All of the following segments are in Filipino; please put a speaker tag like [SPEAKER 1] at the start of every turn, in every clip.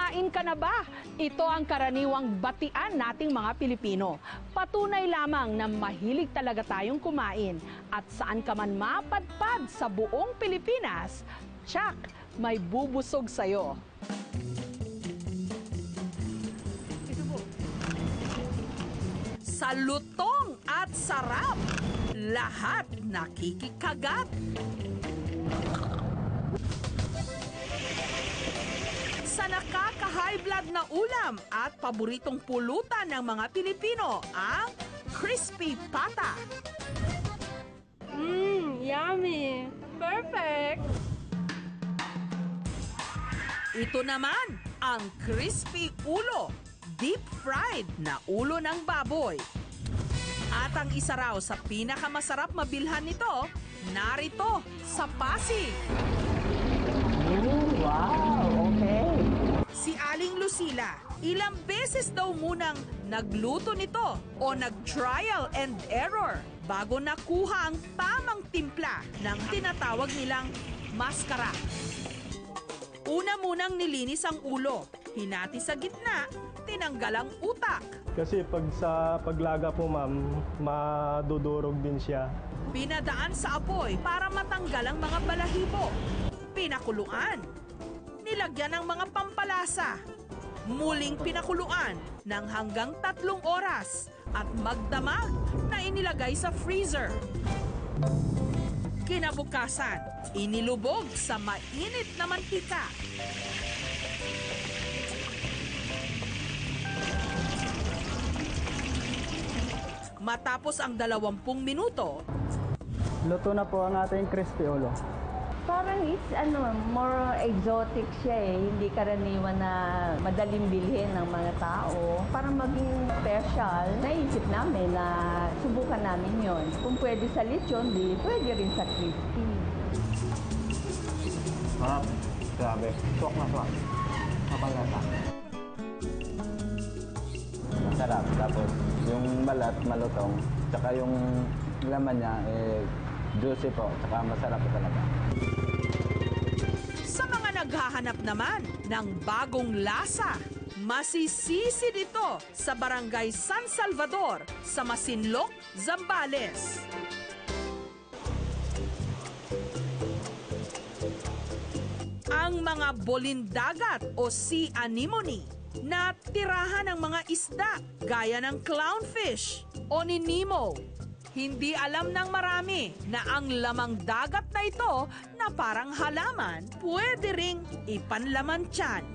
[SPEAKER 1] Kumain ka na ba? Ito ang karaniwang batian nating mga Pilipino. Patunay lamang na mahilig talaga tayong kumain. At saan ka man mapadpad sa buong Pilipinas, tsak, may bubusog sa'yo. Sa lutong at sarap, lahat nakikikagat. Sa nakaka-high blood na ulam at paboritong pulutan ng mga Pilipino, ang crispy pata.
[SPEAKER 2] Yummy! Perfect!
[SPEAKER 1] Ito naman ang crispy ulo, deep fried na ulo ng baboy. At ang isa raw sa pinakamasarap mabilhan nito, narito sa Pasig.
[SPEAKER 3] Wow, okay.
[SPEAKER 1] Si Aling Lucila, ilang beses daw munang nagluto nito o nag-trial and error bago nakuha ang tamang timpla ng tinatawag nilang maskara. Una munang nilinis ang ulo, hinati sa gitna, tinanggal ang utak.
[SPEAKER 4] Kasi pag sa paglaga po ma'am, madudurog din siya.
[SPEAKER 1] Pinadaan sa apoy para matanggal ang mga balahibo. Pinakuluan. Nilagyan ng mga pampalasa. Muling pinakuluan ng hanggang 3 oras at magdamag na inilagay sa freezer. Kinabukasan, inilubog sa mainit na mantika. Matapos ang 20 minuto,
[SPEAKER 3] Luto na po ang ating crispy ulo.
[SPEAKER 5] Parang it's more exotic siya eh. Hindi karaniwan na madaling bilhin ng mga tao. Parang maging special, naisip namin na subukan namin yon. Kung pwede sa lechon, di pwede rin sa crispy.
[SPEAKER 3] Grabe. Swak na swak. Mapangata. Masarap. Tapos yung balat, malutong. Tsaka yung laman niya, juicy po. Tsaka masarap po talaga.
[SPEAKER 1] sa mga naghahanap naman ng bagong lasa, masisisi dito sa Barangay San Salvador sa Masinloc, Zambales. Ang mga bolindagat o sea anemone na tirahan ng mga isda gaya ng clownfish o ninimo. Hindi alam ng marami na ang lamang dagat na ito na parang halaman pwede ring ipanlaman tiyan.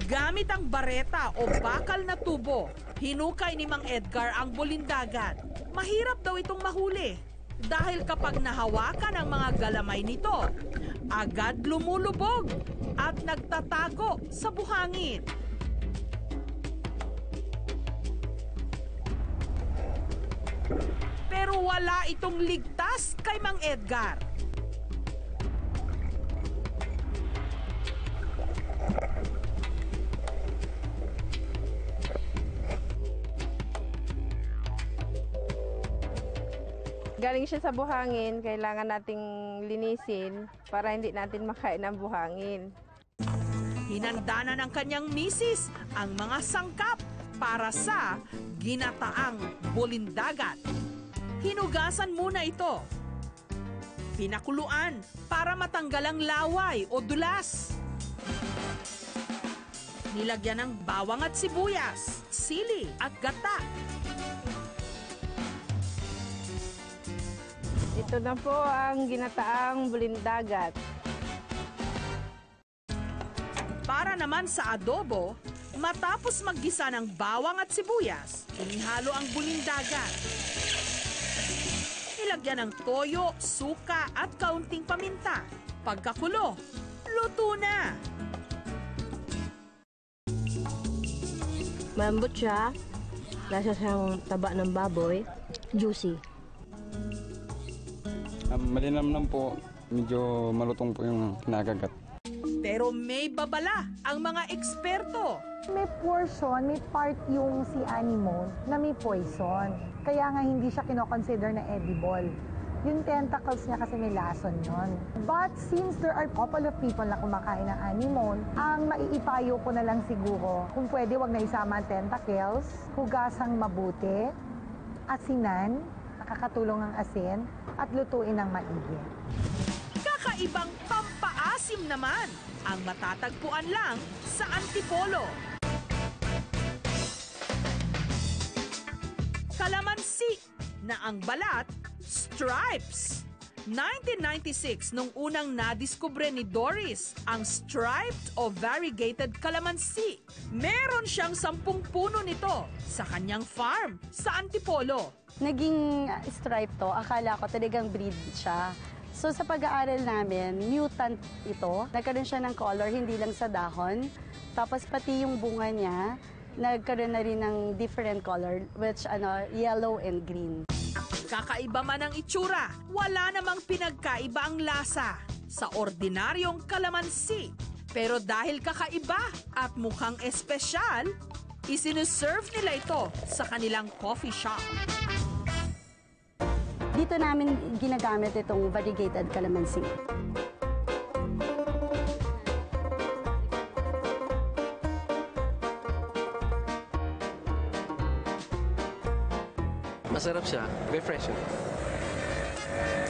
[SPEAKER 1] Gamit ang bareta o bakal na tubo, hinukay ni Mang Edgar ang bolindagat. Mahirap daw itong mahuli dahil kapag nahawakan ang mga galamay nito, agad lumulubog at nagtatago sa buhangin. Pero wala itong ligtas kay Mang Edgar.
[SPEAKER 2] Galing siya sa buhangin, kailangan nating linisin para hindi natin makain ang buhangin.
[SPEAKER 1] Hinanda na ng kanyang misis ang mga sangkap para sa ginataang bolindagat. Hinugasan muna ito. Pinakuluan para matanggal ang laway o dulas. Nilagyan ng bawang at sibuyas, sili at gata.
[SPEAKER 2] Ito na po ang ginataang bolindagat.
[SPEAKER 1] Para naman sa adobo, matapos maggisa ng bawang at sibuyas, inihalo ang bolindagat. Ilagyan ng toyo, suka at kaunting paminta. Pagkakulo, luto na!
[SPEAKER 6] Malambot siya. Lasa siyang taba ng baboy. Juicy.
[SPEAKER 7] Malinamnam po. Medyo malutong po yung kinakagat.
[SPEAKER 1] Pero may babala ang mga eksperto.
[SPEAKER 8] May portion, may part yung sea anemone na may poison. Kaya nga hindi siya kinoconsider na edible. Yung tentacles niya kasi may lason yun. But since there are couple of people na kumakain ng anemone, ang maiipayo ko na lang siguro, kung pwede wag na isama ang tentacles, hugasang mabuti, asinan, nakakatulong ang asin, at lutuin ng maigi.
[SPEAKER 1] Kakaibang pampaasim naman ang matatagpuan lang sa Antipolo. Kalamansi na ang balat, stripes. 1996 nung unang nadiskubre ni Doris ang striped o variegated kalamansi. Meron siyang 10 puno nito sa kanyang farm sa Antipolo.
[SPEAKER 9] Naging stripe to, akala ko talagang breed siya. So sa pag-aaral namin, mutant ito. Nagkaroon siya ng color, hindi lang sa dahon. Tapos pati yung bunga niya, nagkaroon na rin ng different color, which yellow and green.
[SPEAKER 1] Kakaiba man ang itsura, wala namang pinagkaiba ang lasa sa ordinaryong kalamansi. Pero dahil kakaiba at mukhang espesyal, isinuserve nila ito sa kanilang coffee shop.
[SPEAKER 9] Dito namin ginagamit itong variegated calamansi.
[SPEAKER 10] Masarap siya. Refreshing.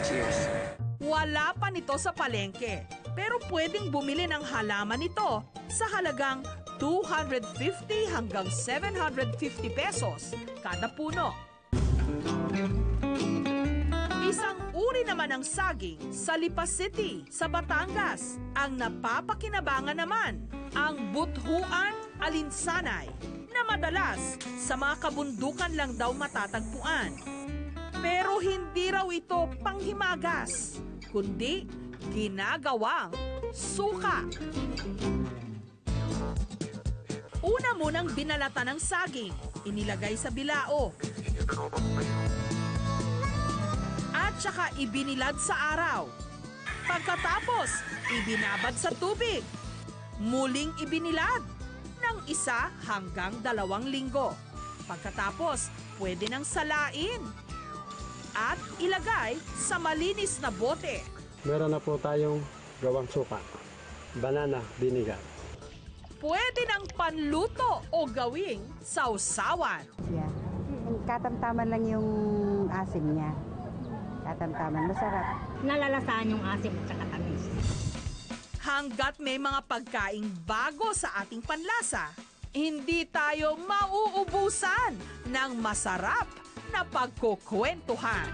[SPEAKER 10] Cheers.
[SPEAKER 1] Wala pa nito sa palengke, pero pwedeng bumili ng halaman nito sa halagang 250 hanggang 750 pesos kada puno. Isang uri naman ng saging sa Lipa City, sa Batangas. Ang napapakinabangan naman, ang buthuan alinsanay, na madalas sa mga kabundukan lang daw matatagpuan. Pero hindi raw ito panghimagas, kundi ginagawang suka. Una munang binalatan ng saging, inilagay sa bilao. At saka ibinilad sa araw. Pagkatapos, ibinabad sa tubig. Muling ibinilad ng 1 hanggang 2 linggo. Pagkatapos, pwede nang salain at ilagay sa malinis na bote.
[SPEAKER 4] Meron na po tayong gawang suka. Banana vinegar.
[SPEAKER 1] Pwede nang panluto o gawing sausawan.
[SPEAKER 9] Yeah. Katamtaman lang yung asim niya. Katamtaman, masarap.
[SPEAKER 6] Nalalasaan yung asim at saka tamis.
[SPEAKER 1] Hanggat may mga pagkaing bago sa ating panlasa, hindi tayo mauubusan ng masarap na pagkukwentuhan.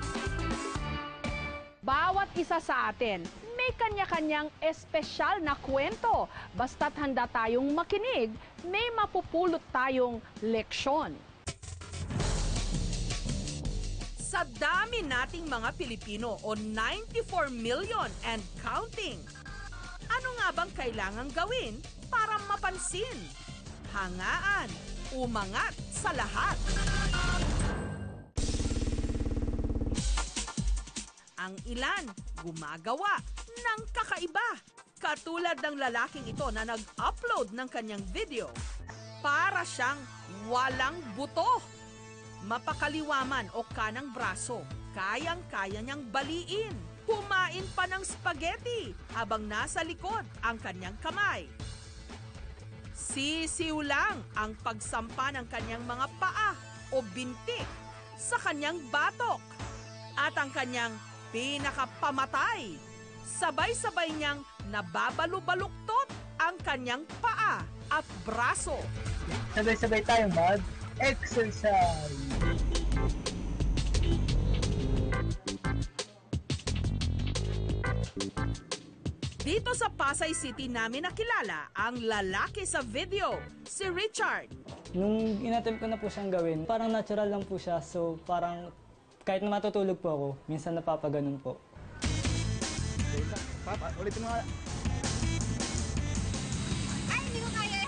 [SPEAKER 1] Bawat isa sa atin may kanya-kanyang espesyal na kwento. Basta't handa tayong makinig, may mapupulot tayong leksyon. Sa dami nating mga Pilipino o 94 million and counting, ano nga bang kailangang gawin para mapansin, hangaan, umangat sa lahat? Ang ilan gumagawa ng kakaiba, katulad ng lalaking ito na nag-upload ng kanyang video. Para siyang walang buto. Mapakaliwaman o kanang braso, kayang-kaya niyang baliin. Kumain pa ng spaghetti habang nasa likod ang kanyang kamay. Sisiw lang ang pagsampa ng kanyang mga paa o binti sa kanyang batok. At ang kanyang pinakapamatay, sabay-sabay niyang nababalubaluktot ang kanyang paa at braso.
[SPEAKER 11] Sabay-sabay tayo mag-exercise!
[SPEAKER 1] Dito sa Pasay City namin nakilala ang lalaki sa video, si Richard.
[SPEAKER 12] Nung inattempt ko na po siyang gawin, parang natural lang po siya. So parang kahit na matutulog po ako, minsan napapaganon po.
[SPEAKER 11] Papa, ulitin mo nga.
[SPEAKER 1] Ay, hindi ko kaya.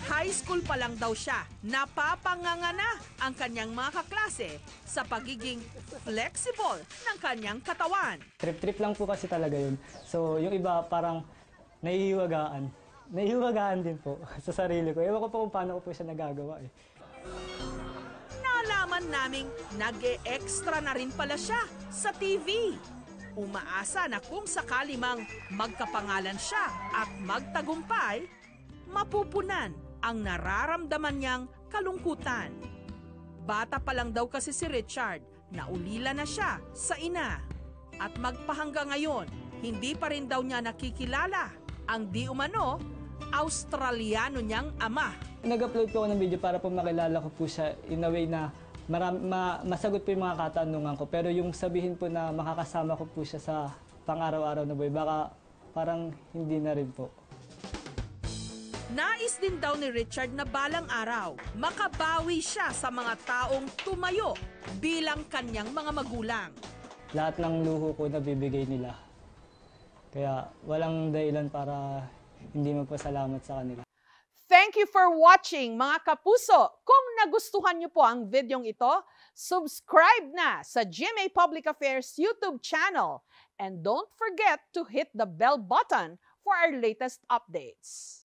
[SPEAKER 1] High school pa lang daw siya, napapanganga na ang kanyang mga kaklase sa pagiging flexible ng kanyang katawan.
[SPEAKER 12] Trip-trip lang po kasi talaga yun. So yung iba parang nahihiwagaan. Nahihiwagaan din po sa sarili ko. Ewan ko po kung paano ko po siya nagagawa eh.
[SPEAKER 1] Nalaman nalaman naming nag-e-extra na rin pala siya sa TV. Umaasa na kung sakali mang magkapangalan siya at magtagumpay, mapupunan ang nararamdaman niyang kalungkutan. Bata pa lang daw kasi si Richard, naulila na siya sa ina. At magpahanggang ngayon, hindi pa rin daw niya nakikilala ang di umano Australiano niyang ama.
[SPEAKER 12] Nag-upload po ako ng video para po makilala ko po siya in a way na masagot po yung mga katanungan ko. Pero yung sabihin po na makakasama ko po siya sa pang-araw-araw na buhay, baka parang hindi na rin po.
[SPEAKER 1] Nais din daw ni Richard na balang araw, makabawi siya sa mga taong tumayo bilang kanyang mga magulang.
[SPEAKER 12] Lahat ng luho ko nabibigay nila. Kaya walang dahilan para hindi magpasalamat sa kanila.
[SPEAKER 1] Thank you for watching mga kapuso. Kung nagustuhan niyo po ang videong ito, subscribe na sa GMA Public Affairs YouTube channel. And don't forget to hit the bell button for our latest updates.